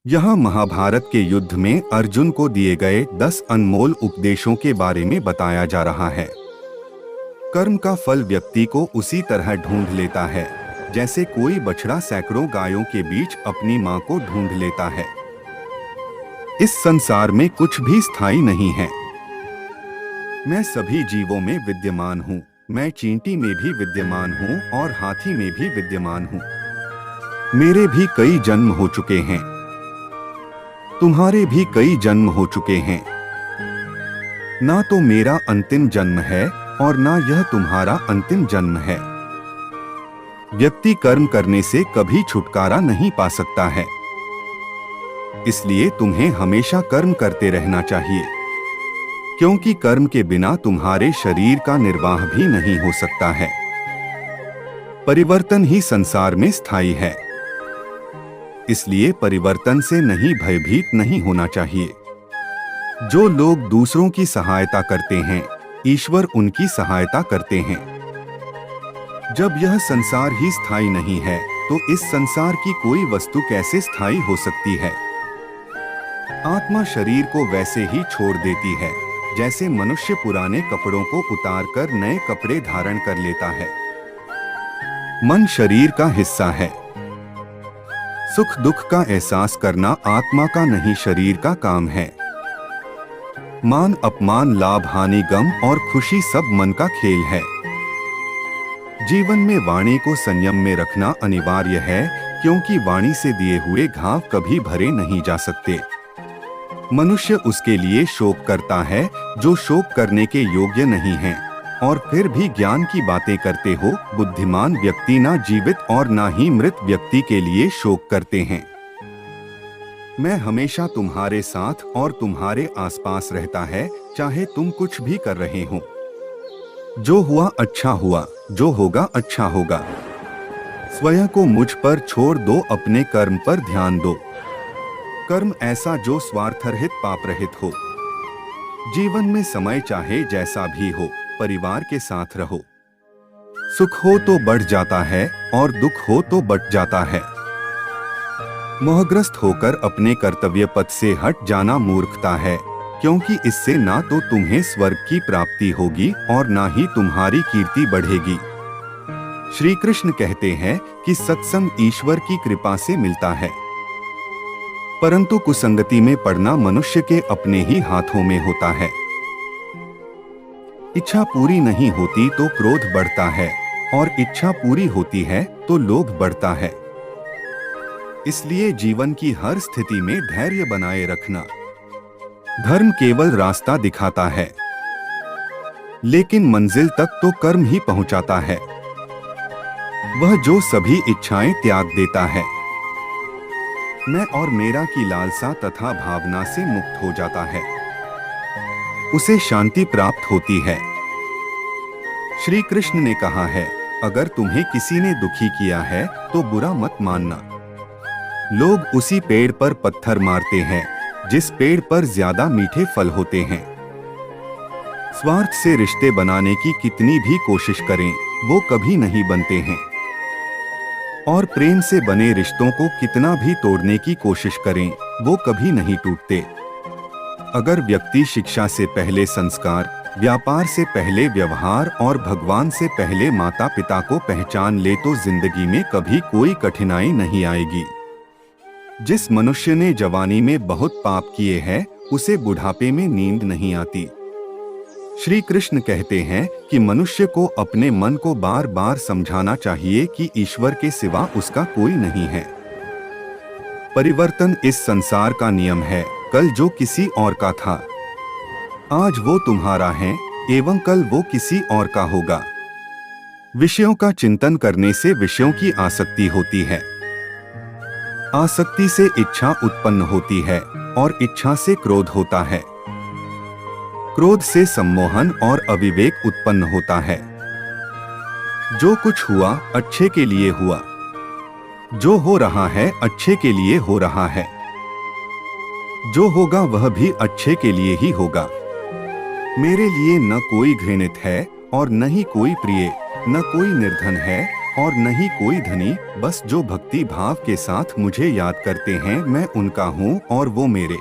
यहाँ महाभारत के युद्ध में अर्जुन को दिए गए 10 अनमोल उपदेशों के बारे में बताया जा रहा है। कर्म का फल व्यक्ति को उसी तरह ढूंढ लेता है जैसे कोई बछड़ा सैकड़ों गायों के बीच अपनी मां को ढूंढ लेता है। इस संसार में कुछ भी स्थायी नहीं है। मैं सभी जीवों में विद्यमान हूँ। मैं चींटी में भी विद्यमान हूँ और हाथी में भी विद्यमान हूँ। मेरे भी कई जन्म हो चुके हैं। तुम्हारे भी कई जन्म हो चुके हैं। ना तो मेरा अंतिम जन्म है और ना यह तुम्हारा अंतिम जन्म है। व्यक्ति कर्म करने से कभी छुटकारा नहीं पा सकता है। इसलिए तुम्हें हमेशा कर्म करते रहना चाहिए, क्योंकि कर्म के बिना तुम्हारे शरीर का निर्वाह भी नहीं हो सकता है। परिवर्तन ही संसार में स्थायी है, इसलिए परिवर्तन से नहीं भयभीत नहीं होना चाहिए। जो लोग दूसरों की सहायता करते हैं, ईश्वर उनकी सहायता करते हैं। जब यह संसार ही स्थायी नहीं है, तो इस संसार की कोई वस्तु कैसे स्थायी हो सकती है। आत्मा शरीर को वैसे ही छोड़ देती है जैसे मनुष्य पुराने कपड़ों को उतारकर नए कपड़े धारण कर लेता है। मन शरीर का हिस्सा है। सुख दुख का एहसास करना आत्मा का नहीं शरीर का काम है। मान अपमान, लाभ हानि, गम और खुशी सब मन का खेल है। जीवन में वाणी को संयम में रखना अनिवार्य है, क्योंकि वाणी से दिए हुए घाव कभी भरे नहीं जा सकते। मनुष्य उसके लिए शोक करता है जो शोक करने के योग्य नहीं है, और फिर भी ज्ञान की बातें करते हो। बुद्धिमान व्यक्ति ना जीवित और ना ही मृत व्यक्ति के लिए शोक करते हैं। मैं हमेशा तुम्हारे साथ और तुम्हारे आसपास रहता है, चाहे तुम कुछ भी कर रहे हो। जो हुआ अच्छा हुआ, जो होगा अच्छा होगा। स्वयं को मुझ पर छोड़ दो, अपने कर्म पर ध्यान दो। कर्म ऐसा जो स्वार्थरहित पाप रहित हो। जीवन में समय चाहे जैसा भी हो, परिवार के साथ रहो। सुख हो तो बढ़ जाता है और दुख हो तो बट जाता है। मोहग्रस्त होकर अपने कर्तव्य पथ से हट जाना मूर्खता है, क्योंकि इससे ना तो तुम्हें स्वर्ग की प्राप्ति होगी और ना ही तुम्हारी कीर्ति बढ़ेगी। श्री कृष्ण कहते हैं कि सत्संग ईश्वर की कृपा से मिलता है, परंतु कुसंगति में पड़ना मनुष्य के अपने ही हाथों में होता है। इच्छा पूरी नहीं होती तो क्रोध बढ़ता है, और इच्छा पूरी होती है तो लोभ बढ़ता है। इसलिए जीवन की हर स्थिति में धैर्य बनाए रखना। धर्म केवल रास्ता दिखाता है, लेकिन मंजिल तक तो कर्म ही पहुंचाता है। वह जो सभी इच्छाएं त्याग देता है, मैं और मेरा की लालसा तथा भावना से मुक्त हो जाता है, उसे शांति प्राप्त होती है। श्री कृष्ण ने कहा है, अगर तुम्हें किसी ने दुखी किया है तो बुरा मत मानना। लोग उसी पेड़ पर पत्थर मारते हैं जिस पेड़ पर ज्यादा मीठे फल होते हैं। स्वार्थ से रिश्ते बनाने की कितनी भी कोशिश करें, वो कभी नहीं बनते हैं। और प्रेम से बने रिश्तों को कितना भी तोड़ने की कोशिश करें, वो कभी नहीं टूटते। अगर व्यक्ति शिक्षा से पहले संस्कार, व्यापार से पहले व्यवहार और भगवान से पहले माता पिता को पहचान ले तो जिंदगी में कभी कोई कठिनाई नहीं आएगी। जिस मनुष्य ने जवानी में बहुत पाप किए हैं, उसे बुढ़ापे में नींद नहीं आती। श्री कृष्ण कहते हैं कि मनुष्य को अपने मन को बार बार समझाना चाहिए कि ईश्वर के सिवा उसका कोई नहीं है। परिवर्तन इस संसार का नियम है। कल जो किसी और का था, आज वो तुम्हारा है एवं कल वो किसी और का होगा। विषयों का चिंतन करने से विषयों की आसक्ति होती है। आसक्ति से इच्छा उत्पन्न होती है और इच्छा से क्रोध होता है। क्रोध से सम्मोहन और अविवेक उत्पन्न होता है। जो कुछ हुआ अच्छे के लिए हुआ। जो हो रहा है अच्छे के लिए हो रहा है। जो होगा वह भी अच्छे के लिए ही होगा। मेरे लिए न कोई घृणित है और न ही कोई प्रिय, न कोई निर्धन है और न ही कोई धनी। बस जो भक्ति भाव के साथ मुझे याद करते हैं, मैं उनका हूँ और वो मेरे।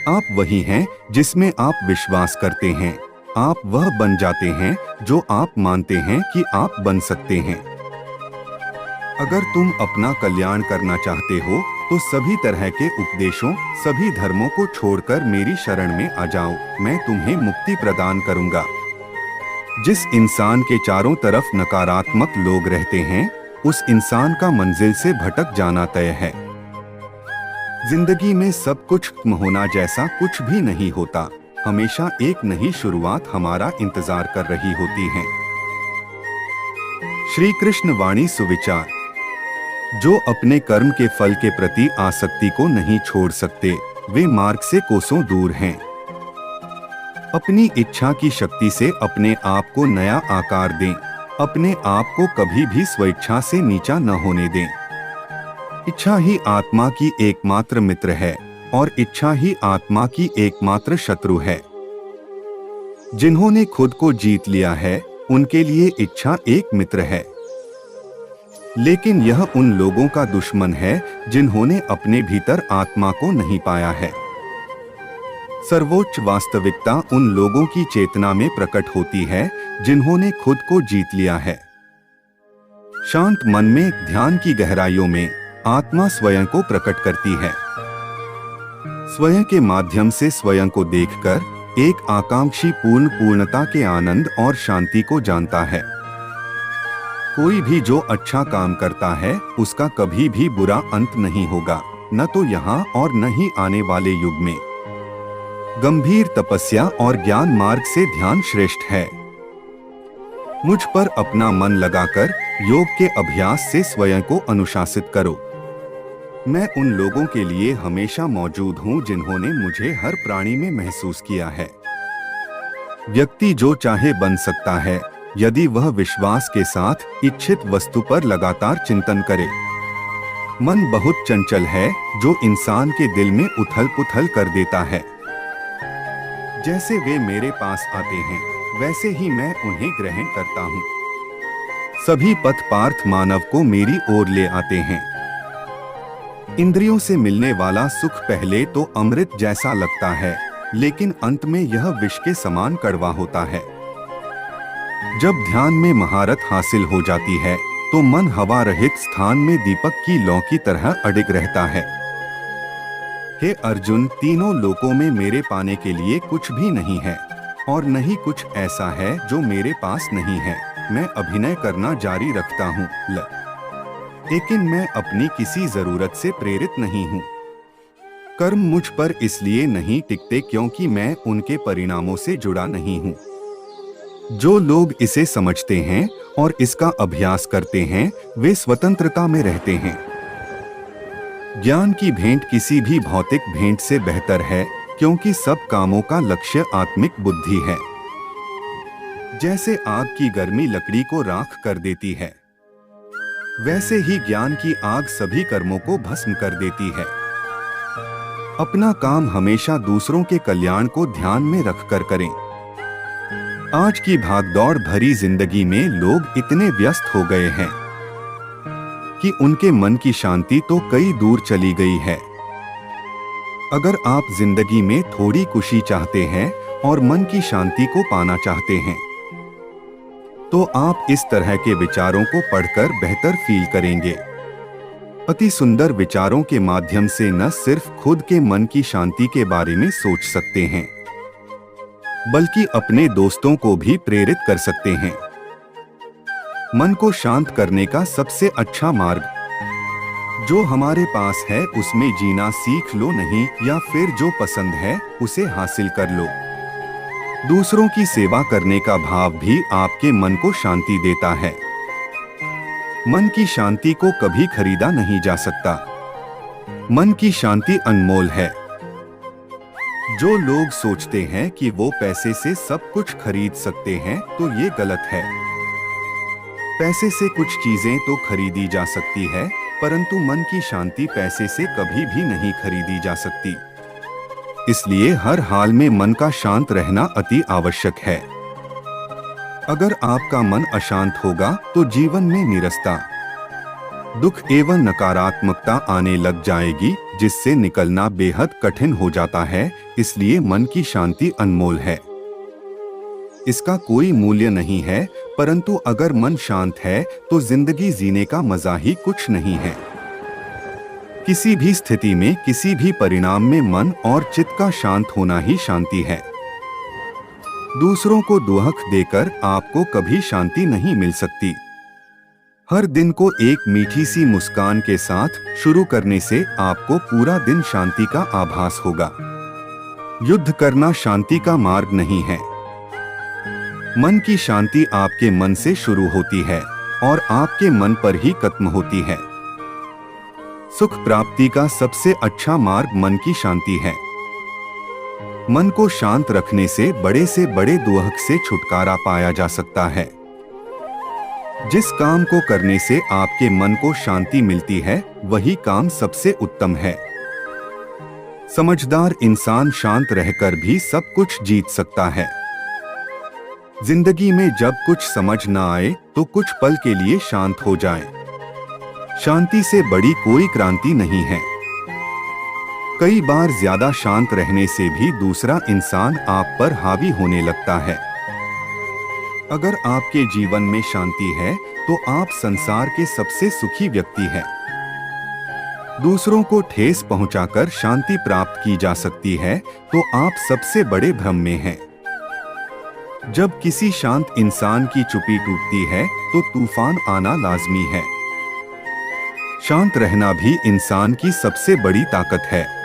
आप वही हैं जिसमें आप विश्वास करते हैं। आप वह बन जाते हैं जो आप मानते हैं कि आप बन सकते हैं। अगर तुम अपना कल्याण करना चाहते हो तो सभी तरह के उपदेशों, सभी धर्मों को छोड़कर मेरी शरण में आ जाओ। मैं तुम्हें मुक्ति प्रदान करूंगा। जिस इंसान के चारों तरफ नकारात्मक लोग रहते हैं, उस इंसान का मंजिल से भटक जाना तय है। जिंदगी में सब कुछ खत्म होना जैसा कुछ भी नहीं होता। हमेशा एक नई शुरुआत हमारा इंतजार कर रही होती है। श्री कृष्ण वाणी सुविचार। जो अपने कर्म के फल के प्रति आसक्ति को नहीं छोड़ सकते, वे मार्ग से कोसों दूर हैं। अपनी इच्छा की शक्ति से अपने आप को नया आकार दें। अपने आप को कभी भी स्वेच्छा से नीचा न होने दें। इच्छा ही आत्मा की एकमात्र मित्र है और इच्छा ही आत्मा की एकमात्र शत्रु है। जिन्होंने खुद को जीत लिया है, उनके लिए इच्छा एक मित्र है। लेकिन यह उन लोगों का दुश्मन है जिन्होंने अपने भीतर आत्मा को नहीं पाया है। सर्वोच्च वास्तविकता उन लोगों की चेतना में प्रकट होती है जिन्होंने खुद को जीत लिया है। शांत मन में ध्यान की गहराइयों में आत्मा स्वयं को प्रकट करती है। स्वयं के माध्यम से स्वयं को देखकर एक आकांक्षी पूर्णता के आनंद और शांति को जानता है। कोई भी जो अच्छा काम करता है, उसका कभी भी बुरा अंत नहीं होगा, न तो यहाँ और न ही आने वाले युग में। गंभीर तपस्या और ज्ञान मार्ग से ध्यान श्रेष्ठ है। मुझ पर अपना मन लगाकर योग के अभ्यास से स्वयं को अनुशासित करो। मैं उन लोगों के लिए हमेशा मौजूद हूँ जिन्होंने मुझे हर प्राणी में महसूस किया है। व्यक्ति जो चाहे बन सकता है, यदि वह विश्वास के साथ इच्छित वस्तु पर लगातार चिंतन करे। मन बहुत चंचल है जो इंसान के दिल में उथल पुथल कर देता है। जैसे वे मेरे पास आते हैं, वैसे ही मैं उन्हें ग्रहण करता हूँ। सभी पथ पार्थ मानव को मेरी ओर ले आते हैं। इंद्रियों से मिलने वाला सुख पहले तो अमृत जैसा लगता है, लेकिन अंत में यह विष के समान कड़वा होता है। जब ध्यान में महारत हासिल हो जाती है, तो मन हवा रहित स्थान में दीपक की लौ की तरह अडिग रहता है। हे अर्जुन, तीनों लोकों में मेरे पाने के लिए कुछ भी नहीं है और नहीं कुछ ऐसा है जो मेरे पास नहीं है। मैं अभिनय करना जारी रखता हूँ, लेकिन मैं अपनी किसी जरूरत से प्रेरित नहीं हूँ। कर्म मुझ पर इसलिए नहीं टिकते क्योंकि मैं उनके परिणामों से जुड़ा नहीं हूँ। जो लोग इसे समझते हैं और इसका अभ्यास करते हैं, वे स्वतंत्रता में रहते हैं। ज्ञान की भेंट किसी भी भौतिक भेंट से बेहतर है, क्योंकि सब कामों का लक्ष्य आत्मिक बुद्धि है। जैसे आग की गर्मी लकड़ी को राख कर देती है, वैसे ही ज्ञान की आग सभी कर्मों को भस्म कर देती है। अपना काम हमेशा दूसरों के कल्याण को ध्यान में रखकर करें। आज की भागदौड़ भरी जिंदगी में लोग इतने व्यस्त हो गए हैं कि उनके मन की शांति तो कई दूर चली गई है। अगर आप जिंदगी में थोड़ी खुशी चाहते हैं और मन की शांति को पाना चाहते हैं, तो आप इस तरह के विचारों को पढ़कर बेहतर फील करेंगे। अति सुंदर विचारों के माध्यम से न सिर्फ खुद के मन की शांति के बारे में सोच सकते हैं, बल्कि अपने दोस्तों को भी प्रेरित कर सकते हैं। मन को शांत करने का सबसे अच्छा मार्ग जो हमारे पास है उसमें जीना सीख लो, नहीं या फिर जो पसंद है उसे हासिल कर लो। दूसरों की सेवा करने का भाव भी आपके मन को शांति देता है। मन की शांति को कभी खरीदा नहीं जा सकता। मन की शांति अनमोल है। जो लोग सोचते हैं कि वो पैसे से सब कुछ खरीद सकते हैं, तो ये गलत है। पैसे से कुछ चीजें तो खरीदी जा सकती है, परंतु मन की शांति पैसे से कभी भी नहीं खरीदी जा सकती। इसलिए हर हाल में मन का शांत रहना अति आवश्यक है। अगर आपका मन अशांत होगा तो जीवन में निरस्ता, दुख एवं नकारात्मकता आने लग जाएगी, जिससे निकलना बेहद कठिन हो जाता है। इसलिए मन की शांति अनमोल है। इसका कोई मूल्य नहीं है, परंतु अगर मन शांत है तो जिंदगी जीने का मजा ही कुछ नहीं है। किसी भी स्थिति में, किसी भी परिणाम में मन और चित्त का शांत होना ही शांति है। दूसरों को दुख देकर आपको कभी शांति नहीं मिल सकती। हर दिन को एक मीठी सी मुस्कान के साथ शुरू करने से आपको पूरा दिन शांति का आभास होगा। युद्ध करना शांति का मार्ग नहीं है। मन की शांति आपके मन से शुरू होती है और आपके मन पर ही खत्म होती है। सुख प्राप्ति का सबसे अच्छा मार्ग मन की शांति है। मन को शांत रखने से बड़े दुख से छुटकारा पाया जा सकता है। जिस काम को करने से आपके मन को शांति मिलती है, वही काम सबसे उत्तम है। समझदार इंसान शांत रहकर भी सब कुछ जीत सकता है। जिंदगी में जब कुछ समझ ना आए तो कुछ पल के लिए शांत हो जाएं। शांति से बड़ी कोई क्रांति नहीं है। कई बार ज्यादा शांत रहने से भी दूसरा इंसान आप पर हावी होने लगता है। अगर आपके जीवन में शांति है तो आप संसार के सबसे सुखी व्यक्ति हैं। दूसरों को ठेस पहुंचाकर शांति प्राप्त की जा सकती है तो आप सबसे बड़े भ्रम में हैं। जब किसी शांत इंसान की चुप्पी टूटती है तो तूफान आना लाजमी है। शांत रहना भी इंसान की सबसे बड़ी ताकत है।